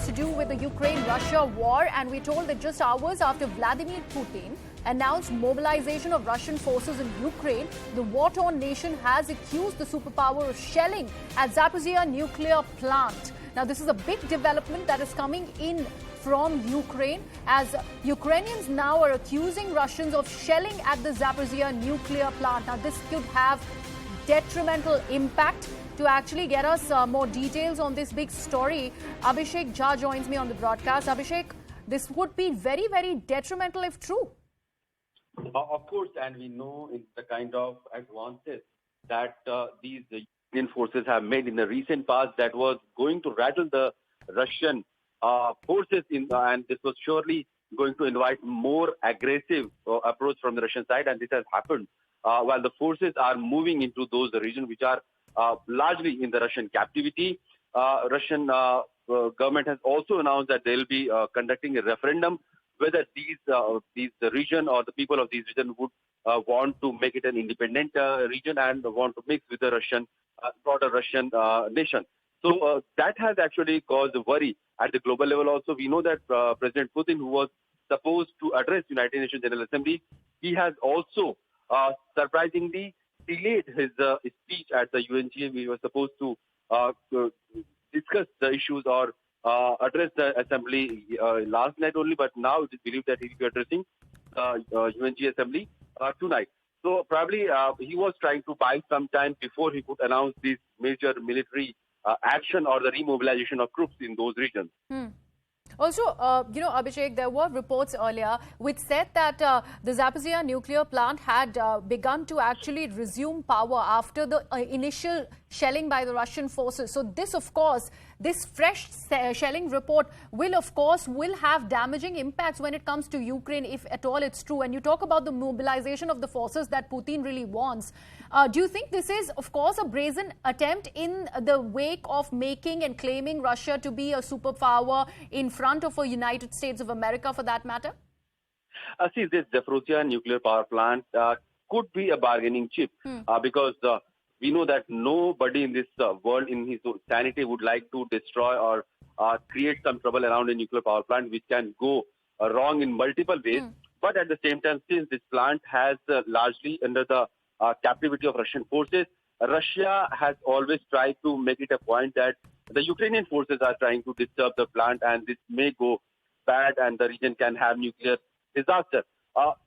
has to do with the Ukraine-Russia war, and we're told that just hours after Vladimir Putin announced mobilization of Russian forces in Ukraine, the war-torn nation has accused the superpower of shelling at Zaporizhzhia nuclear plant. Now, this is a big development that is coming in from Ukraine, as Ukrainians now are accusing Russians of shelling at the Zaporizhzhia nuclear plant. Now, this could have detrimental impact. To actually get us more details on this big story, Abhishek Jha joins me on the broadcast. Abhishek, this would be very, very detrimental if true. Of course, and we know it's the kind of advances that these Ukrainian forces have made in the recent past that was going to rattle the Russian forces, and this was surely going to invite more aggressive approach from the Russian side, and this has happened while the forces are moving into those regions which are largely in the Russian captivity. Russian government has also announced that they will be conducting a referendum whether these region or the people of these region would want to make it an independent region and want to mix with the Russian broader Russian nation. So that has actually caused worry at the global level. Also, we know that President Putin, who was supposed to address United Nations General Assembly, he has also surprisingly delayed his speech at the UNGA. We were supposed to discuss the issues or address the assembly last night only, but now it is believed that he will be addressing UNGA assembly tonight. So probably he was trying to buy some time before he could announce this major military action or the remobilization of troops in those regions. Also, Abhishek, there were reports earlier which said that the Zaporizhzhia nuclear plant had begun to actually resume power after the initial shelling by the Russian forces. So this, of course, this fresh shelling report will have damaging impacts when it comes to Ukraine, if at all it's true. And you talk about the mobilization of the forces that Putin really wants. Do you think this is, of course, a brazen attempt in the wake of making and claiming Russia to be a superpower in front of a United States of America, for that matter? See, this Zaporizhzhia nuclear power plant could be a bargaining chip because we know that nobody in this world in his sanity would like to destroy or create some trouble around a nuclear power plant, which can go wrong in multiple ways. But at the same time, since this plant has largely under the captivity of Russian forces, Russia has always tried to make it a point that the Ukrainian forces are trying to disturb the plant, and this may go bad and the region can have nuclear disaster.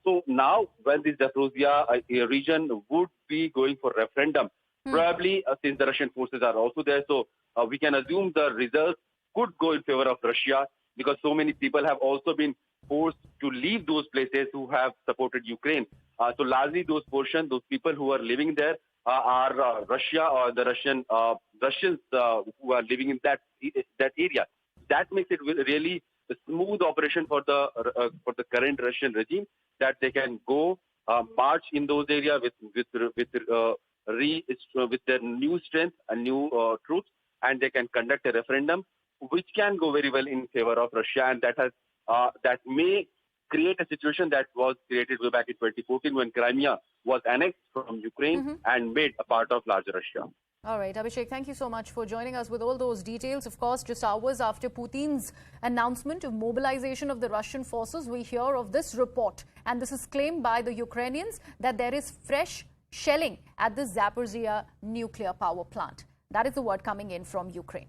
So now when this Zaporizhzhia region would be going for referendum, probably since the Russian forces are also there, so we can assume the results could go in favor of Russia, because so many people have also been forced to leave those places who have supported Ukraine. So largely those people who are living there are Russia or the Russians who are living in that area. That makes it really a smooth operation for the current Russian regime, that they can go march in those areas with their new strength and new troops, and they can conduct a referendum which can go very well in favor of Russia, and that may create a situation that was created way back in 2014 when Crimea was annexed from Ukraine and made a part of larger Russia. All right, Abhishek, thank you so much for joining us with all those details. Of course, just hours after Putin's announcement of mobilization of the Russian forces, we hear of this report. And this is claimed by the Ukrainians that there is fresh shelling at the Zaporizhzhia nuclear power plant. That is the word coming in from Ukraine.